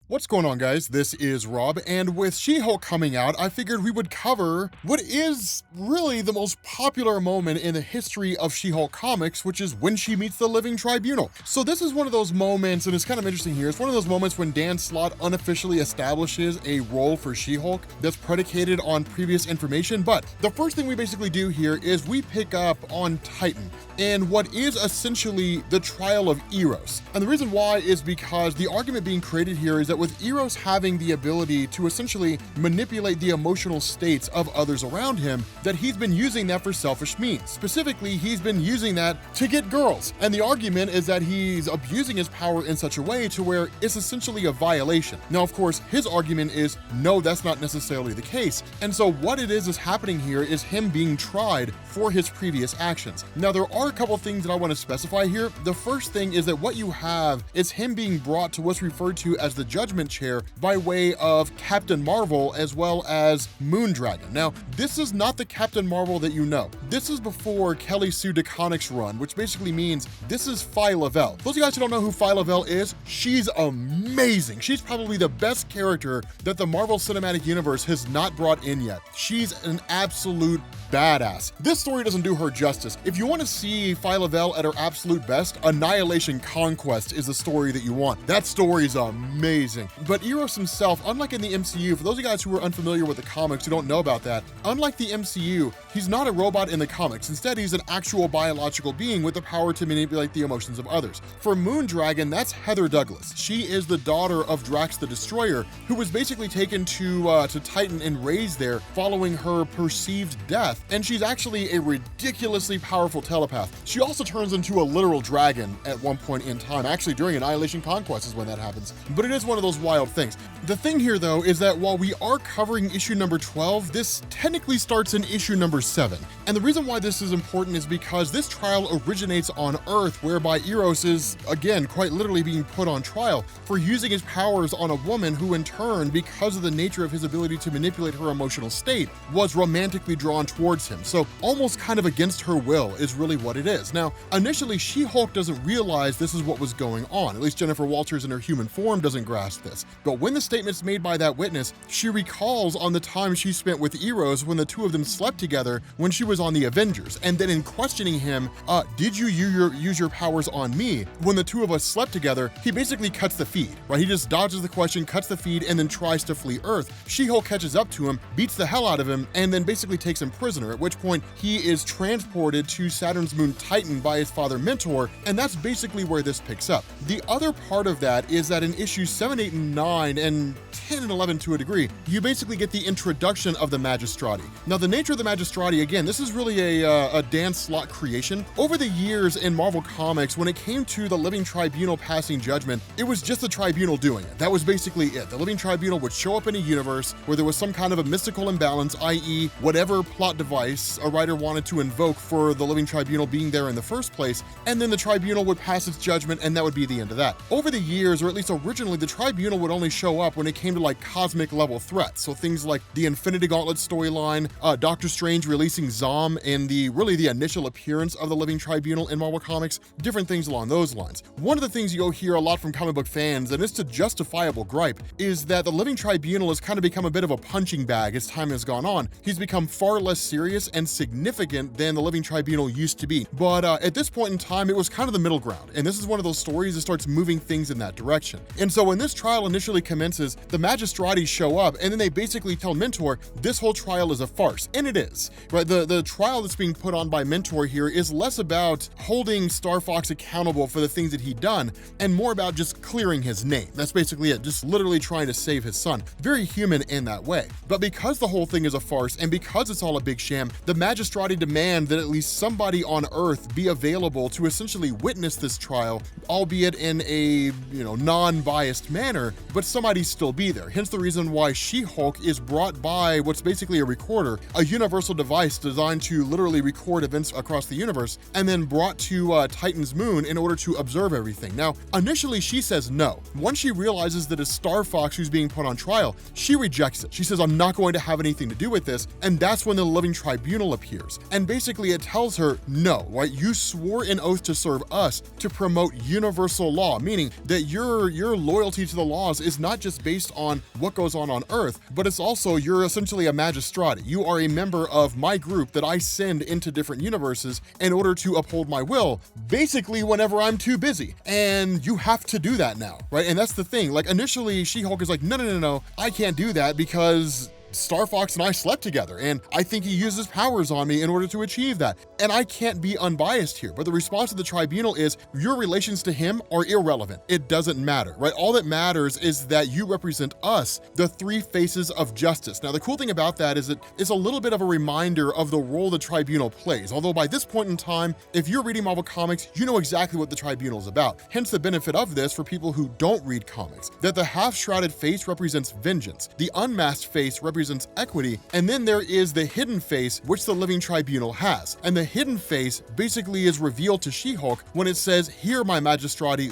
What's going on, guys? This is Rob, and with She-Hulk coming out, I figured we would cover what is really the most popular moment in the history of She-Hulk comics, which is when she meets the Living Tribunal. So this is one of those moments, and it's kind of interesting here, it's one of those moments when Dan Slott unofficially establishes a role for She-Hulk that's predicated on previous information, but the first thing we basically do here is we pick up on Titan, and what is essentially the trial of Eros. And the reason why is because the argument being created here is that with Eros having the ability to essentially manipulate the emotional states of others around him, that he's been using that for selfish means. Specifically, he's been using that to get girls. And the argument is that he's abusing his power in such a way to where it's essentially a violation. Now, of course, his argument is, no, that's not necessarily the case. And so what it is happening here is him being tried for his previous actions. Now, there are a couple things that I want to specify here. The first thing is that what you have is him being brought to what's referred to as the Judgment Chair by way of Captain Marvel as well as Moondragon. Now, this is not the Captain Marvel that you know. This is before Kelly Sue DeConnick's run, which basically means this is Phi Lavelle. Those of you guys who don't know who Phi Lavelle is, she's amazing. She's probably the best character that the Marvel Cinematic Universe has not brought in yet. She's an absolute badass. This story doesn't do her justice. If you want to see Phi Lavelle at her absolute best, Annihilation Conquest is the story that you want. That story is amazing. But Eros himself, unlike in the MCU, for those of you guys who are unfamiliar with the comics who don't know about that, unlike the MCU, he's not a robot in the comics. Instead, he's an actual biological being with the power to manipulate the emotions of others. For Moondragon, that's Heather Douglas. She is the daughter of Drax the Destroyer, who was basically taken to Titan and raised there following her perceived death. And she's actually a ridiculously powerful telepath. She also turns into a literal dragon at one point in time. Actually, during Annihilation Conquest is when that happens. But it is one of those wild things. The thing here, though, is that while we are covering issue number 12, this technically starts in issue number 7. And the reason why this is important is because this trial originates on Earth, whereby Eros is, again, quite literally being put on trial for using his powers on a woman who, in turn, because of the nature of his ability to manipulate her emotional state, was romantically drawn towards him. So almost kind of against her will is really what it is. Now, initially, She-Hulk doesn't realize this is what was going on. At least Jennifer Walters in her human form doesn't grasp this. But when the statement's made by that witness, she recalls on the time she spent with Eros when the two of them slept together when she was on the Avengers. And then in questioning him, did you use your powers on me? When the two of us slept together, he basically cuts the feed, right? He just dodges the question, cuts the feed, and then tries to flee Earth. She-Hulk catches up to him, beats the hell out of him, and then basically takes him prisoner, at which point he is transported to Saturn's moon Titan by his father Mentor, and that's basically where this picks up. The other part of that is that in issues 7, 8, and 9, and 10 and 11 to a degree, you basically get the introduction of the Magistrati. Now, the nature of the Magistrati, again, this is really a Dan Slott creation. Over the years in Marvel Comics, when it came to the Living Tribunal passing judgment, it was just the Tribunal doing it. That was basically it. The Living Tribunal would show up in a universe where there was some kind of a mystical imbalance, i.e. whatever plot device a writer wanted to invoke for the Living Tribunal being there in the first place, and then the Tribunal would pass its judgment, and that would be the end of that. Over the years, or at least originally, the Tribunal would only show up when it came to like cosmic level threats. So things like the Infinity Gauntlet storyline, Doctor Strange releasing Zom, and the initial appearance of the Living Tribunal in Marvel Comics, different things along those lines. One of the things you'll hear a lot from comic book fans, and it's a justifiable gripe, is that the Living Tribunal has kind of become a bit of a punching bag as time has gone on. He's become far less serious and significant than the Living Tribunal used to be. But at this point in time, it was kind of the middle ground. And this is one of those stories that starts moving things in that direction. And so when this trial initially commences, the Magistrati show up, and then they basically tell Mentor, this whole trial is a farce. And it is, right? The trial that's being put on by Mentor here is less about holding Star Fox accountable for the things that he'd done, and more about just clearing his name. That's basically it, just literally trying to save his son. Very human in that way. But because the whole thing is a farce, and because it's all a big sham, the Magistrati demand that at least somebody on Earth be available to essentially witness this trial, albeit in a, non-biased manner, but somebody still be there. there. Hence the reason why She-Hulk is brought by what's basically a recorder, a universal device designed to literally record events across the universe, and then brought to Titan's moon in order to observe everything. Now, initially she says no. Once she realizes that it's Star Fox who's being put on trial, she rejects it. She says, I'm not going to have anything to do with this, and that's when the Living Tribunal appears. And basically it tells her, no, right? You swore an oath to serve us, to promote universal law, meaning that your loyalty to the laws is not just based on what goes on Earth, but it's also, you're essentially a magistrate. You are a member of my group that I send into different universes in order to uphold my will, basically whenever I'm too busy. And you have to do that now, right? And that's the thing. Like initially, She-Hulk is like, no, I can't do that because Star Fox and I slept together, and I think he uses powers on me in order to achieve that. And I can't be unbiased here, but the response of the tribunal is your relations to him are irrelevant. It doesn't matter, right? All that matters is that you represent us, the three faces of justice. Now, the cool thing about that is it's a little bit of a reminder of the role the tribunal plays. Although by this point in time, if you're reading Marvel Comics, you know exactly what the tribunal is about. Hence the benefit of this for people who don't read comics, that the half-shrouded face represents vengeance, the unmasked face represents equity, and then there is the hidden face, which the Living Tribunal has. And the hidden face basically is revealed to She-Hulk when it says, here, my magistrati,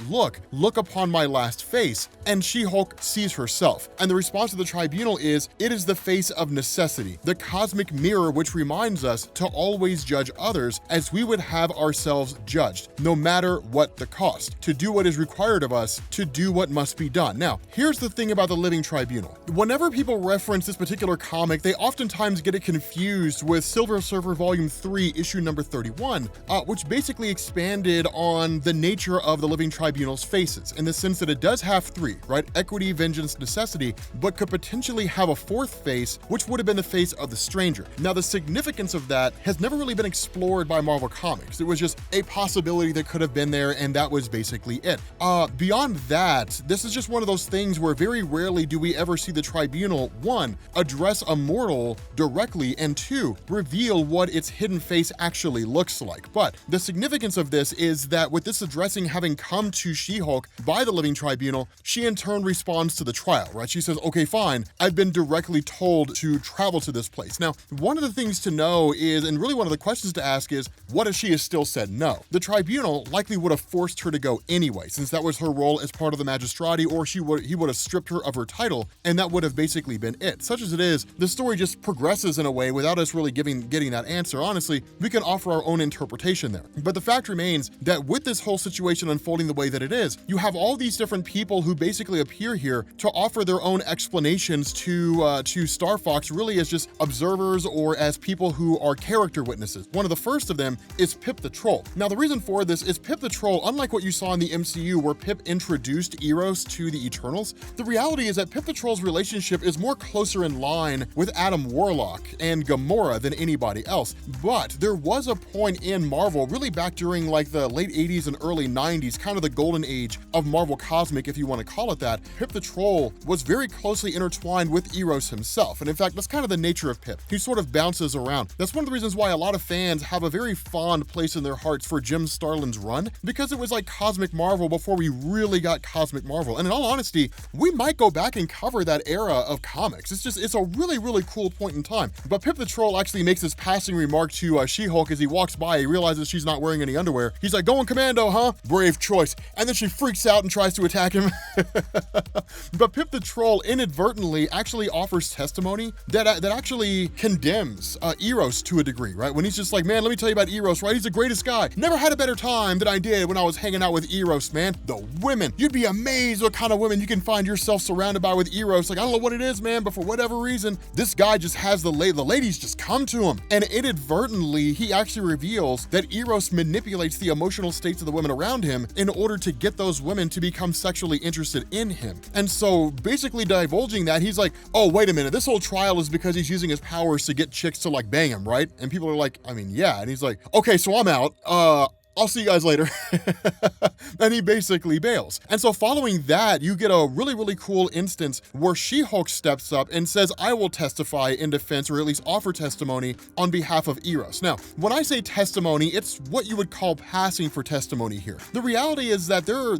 look upon my last face. And She-Hulk sees herself. And the response of the tribunal is, it is the face of necessity, the cosmic mirror which reminds us to always judge others as we would have ourselves judged, no matter what the cost, to do what is required of us, to do what must be done. Now, here's the thing about the Living Tribunal. Whenever people reference this particular comic, they oftentimes get it confused with Silver Surfer Volume 3, issue number 31, which basically expanded on the nature of the Living Tribunal's faces, in the sense that it does have three, right? Equity, vengeance, necessity, but could potentially have a fourth face, which would have been the face of the Stranger. Now, the significance of that has never really been explored by Marvel Comics. It was just a possibility that could have been there, and that was basically it. Beyond that, this is just one of those things where very rarely do we ever see the tribunal, one, address a mortal directly, and two, reveal what its hidden face actually looks like. But the significance of this is that with this addressing having come to She-Hulk by the Living Tribunal, she in turn responds to the trial, right? She says, okay, fine, I've been directly told to travel to this place. Now, one of the things to know is, and really one of the questions to ask is, what if she has still said no? The tribunal likely would have forced her to go anyway, since that was her role as part of the magistrati, or he would have stripped her of her title, and that would have basically been it. Such as it is, the story just progresses in a way without us really getting that answer. Honestly, we can offer our own interpretation there. But the fact remains that with this whole situation unfolding the way that it is, you have all these different people who basically appear here to offer their own explanations to Star Fox, really as just observers or as people who are character witnesses. One of the first of them is Pip the Troll. Now, the reason for this is Pip the Troll, unlike what you saw in the MCU where Pip introduced Eros to the Eternals, the reality is that Pip the Troll's relationship is more closer in line with Adam Warlock and Gamora than anybody else. But there was a point in Marvel, really back during like the late 80s and early 90s, kind of the golden age of Marvel Cosmic, if you want to call it that, Pip the Troll was very closely intertwined with Eros himself. And in fact, that's kind of the nature of Pip. He sort of bounces around. That's one of the reasons why a lot of fans have a very fond place in their hearts for Jim Starlin's run, because it was like Cosmic Marvel before we really got Cosmic Marvel. And in all honesty, we might go back and cover that era of comics. It's a really, really cool point in time. But Pip the Troll actually makes this passing remark to She-Hulk as he walks by. He realizes she's not wearing any underwear. He's like, going commando, huh? Brave choice. And then she freaks out and tries to attack him. But Pip the Troll inadvertently actually offers testimony that actually condemns Eros to a degree, right? When he's just like, man, let me tell you about Eros, right? He's the greatest guy. Never had a better time than I did when I was hanging out with Eros, man. The women. You'd be amazed what kind of women you can find yourself surrounded by with Eros. Like, I don't know what it is, man, but for whatever reason, this guy just has the ladies just come to him. And inadvertently, he actually reveals that Eros manipulates the emotional states of the women around him in order to get those women to become sexually interested in him. And so basically divulging that, he's like, oh, wait a minute, this whole trial is because he's using his powers to get chicks to like bang him, right? And people are like, I mean, yeah. And he's like, okay, so I'm out. I'll see you guys later. And he basically bails. And so following that, you get a really, really cool instance where She-Hulk steps up and says, I will testify in defense, or at least offer testimony on behalf of Eros. Now, when I say testimony, it's what you would call passing for testimony here. The reality is that their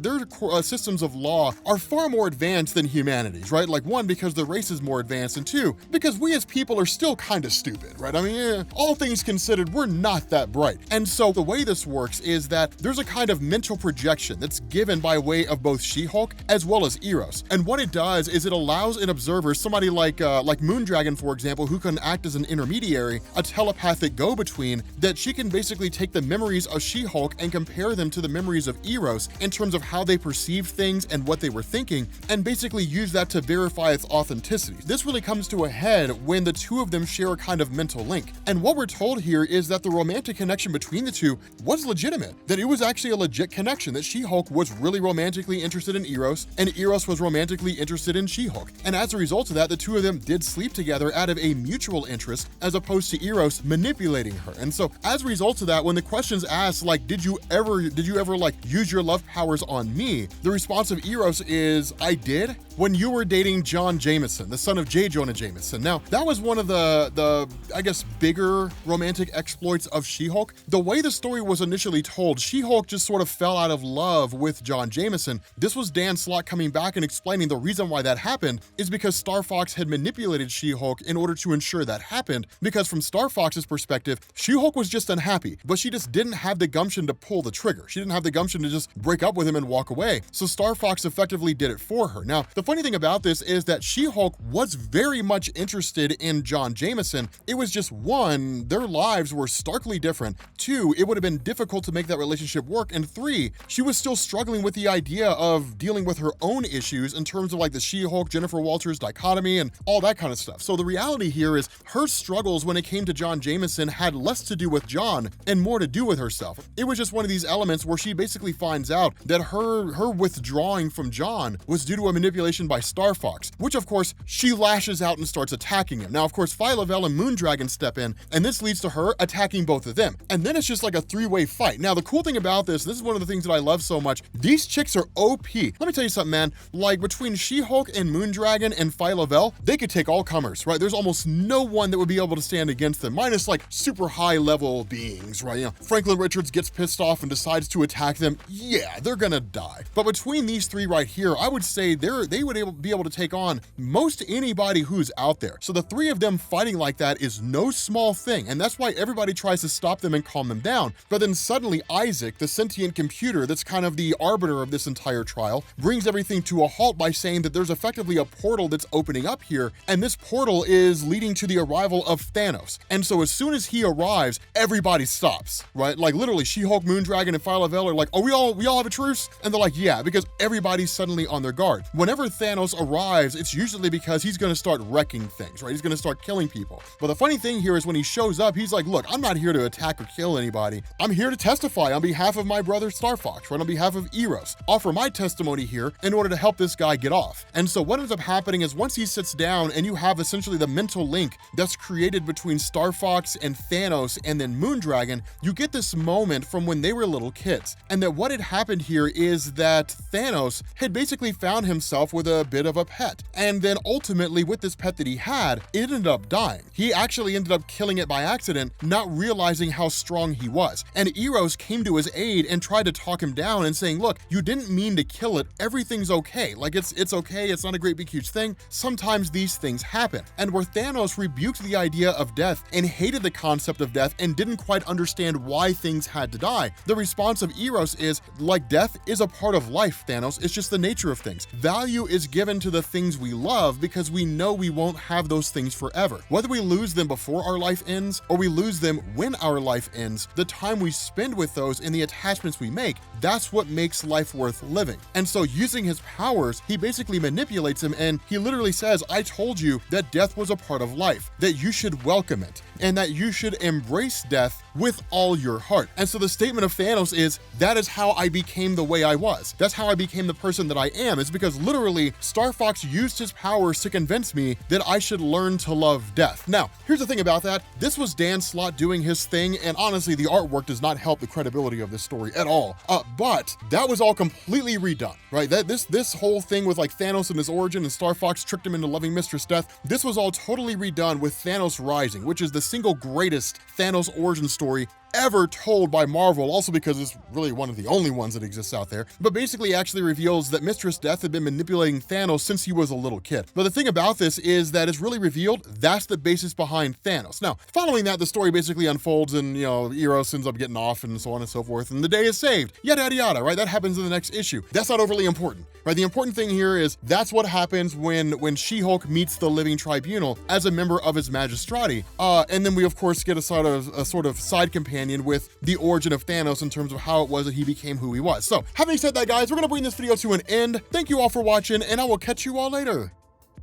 systems of law are far more advanced than humanity's, right? Like, one, because the race is more advanced, and two, because we as people are still kind of stupid, right? I mean, all things considered, we're not that bright. And so the way this works is that there's a kind of mental projection that's given by way of both She-Hulk as well as Eros. And what it does is it allows an observer, somebody like Moondragon, for example, who can act as an intermediary, a telepathic go-between, that she can basically take the memories of She-Hulk and compare them to the memories of Eros in terms of how they perceived things and what they were thinking, and basically use that to verify its authenticity. This really comes to a head when the two of them share a kind of mental link. And what we're told here is that the romantic connection between the two was legitimate, that it was actually a legit connection, that She-Hulk was really romantically interested in Eros, and Eros was romantically interested in She-Hulk. And as a result of that, the two of them did sleep together out of a mutual interest, as opposed to Eros manipulating her. And so as a result of that, when the question's asked, like, did you ever like use your love powers on me? The response of Eros is, I did, when you were dating John Jameson, the son of J. Jonah Jameson. Now, that was one of the I guess, bigger romantic exploits of She-Hulk. The way the story was initially told, She-Hulk just sort of fell out of love with John Jameson. This was Dan Slott coming back and explaining the reason why that happened is because Star Fox had manipulated She-Hulk in order to ensure that happened, because from Star Fox's perspective, She-Hulk was just unhappy, but she just didn't have the gumption to pull the trigger. She didn't have the gumption to just break up with him and walk away. So Star Fox effectively did it for her. Now, the funny thing about this is that She-Hulk was very much interested in John Jameson. It was just, one, their lives were starkly different. Two, it would have been difficult to make that relationship work. And three, she was still struggling with the idea of dealing with her own issues in terms of like the She-Hulk, Jennifer Walters dichotomy and all that kind of stuff. So the reality here is her struggles when it came to John Jameson had less to do with John and more to do with herself. It was just one of these elements where she basically finds out that her withdrawing from John was due to a manipulation by Star Fox, which of course she lashes out and starts attacking him. Now, of course, Phyla-Vell and Moondragon step in, and this leads to her attacking both of them. And then it's just like a three-way fight. Now, the cool thing about this is one of the things that I love so much, these chicks are OP. Let me tell you something, man. Like, between She-Hulk and Moondragon and Phyla-Vell, they could take all comers, right? There's almost no one that would be able to stand against them, minus like super high-level beings, right? You know, Franklin Richards gets pissed off and decides to attack them. Yeah, they're gonna die. But between these three right here, I would say they would be able to take on most anybody who's out there. So the three of them fighting like that is no small thing, and that's why everybody tries to stop them and calm them down. But then suddenly Isaac, the sentient computer that's kind of the arbiter of this entire trial, brings everything to a halt by saying that there's effectively a portal that's opening up here, and this portal is leading to the arrival of Thanos. And so as soon as he arrives, everybody stops, right? Like literally She-Hulk, Moondragon, and Phyla-Vell are like, oh, we all have a truce? And they're like, yeah, because everybody's suddenly on their guard. Whenever Thanos arrives, it's usually because he's gonna start wrecking things, right? He's gonna start killing people. But the funny thing here is when he shows up, he's like, look, I'm not here to attack or kill anybody. I'm here to testify on behalf of my brother Star Fox, right? On behalf of Eros. Offer my testimony here in order to help this guy get off. And so what ends up happening is once he sits down and you have essentially the mental link that's created between Star Fox and Thanos and then Moondragon, you get this moment from when they were little kids. And that what had happened here is that Thanos had basically found himself with a bit of a pet. And then ultimately with this pet that he had, it ended up dying. He actually ended up killing it by accident, not realizing how strong he was. And Eros came to his aid and tried to talk him down and saying, look, you didn't mean to kill it. Everything's okay. Like it's okay. It's not a great big huge thing. Sometimes these things happen. And where Thanos rebuked the idea of death and hated the concept of death and didn't quite understand why things had to die, the response of Eros is, like, death is a part of life, Thanos. It's just the nature of things. Value is given to the things we love because we know we won't have those things forever. Whether we lose them before our life ends or we lose them when our life ends, the time we spend with those and the attachments we make, that's what makes life worth living. And so using his powers, he basically manipulates him, and he literally says, I told you that death was a part of life, that you should welcome it, and that you should embrace death with all your heart. And so the statement of Thanos is, that is how I became the way I was. That's how I became the person that I am. It's because literally Star Fox used his powers to convince me that I should learn to love death. Now, here's the thing about that. This was Dan Slott doing his thing, and honestly, the artwork does not help the credibility of this story at all. But that was all completely redone, right? This whole thing with like Thanos and his origin and Star Fox tricked him into loving Mistress Death, this was all totally redone with Thanos Rising, which is the single greatest Thanos origin story ever told by Marvel, also because it's really one of the only ones that exists out there, but basically actually reveals that Mistress Death had been manipulating Thanos since he was a little kid. But the thing about this is that it's really revealed that's the basis behind Thanos. Now, following that, the story basically unfolds and, Eros ends up getting off and so on and so forth, and the day is saved, yada, yada, yada, right? That happens in the next issue. That's not overly important, right? The important thing here is that's what happens when She-Hulk meets the Living Tribunal as a member of his magistrati. And then we, of course, get a sort of side companion with the origin of Thanos in terms of how it was that he became who he was. So, having said that, guys, we're going to bring this video to an end. Thank you all for watching, and I will catch you all later.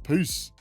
Peace.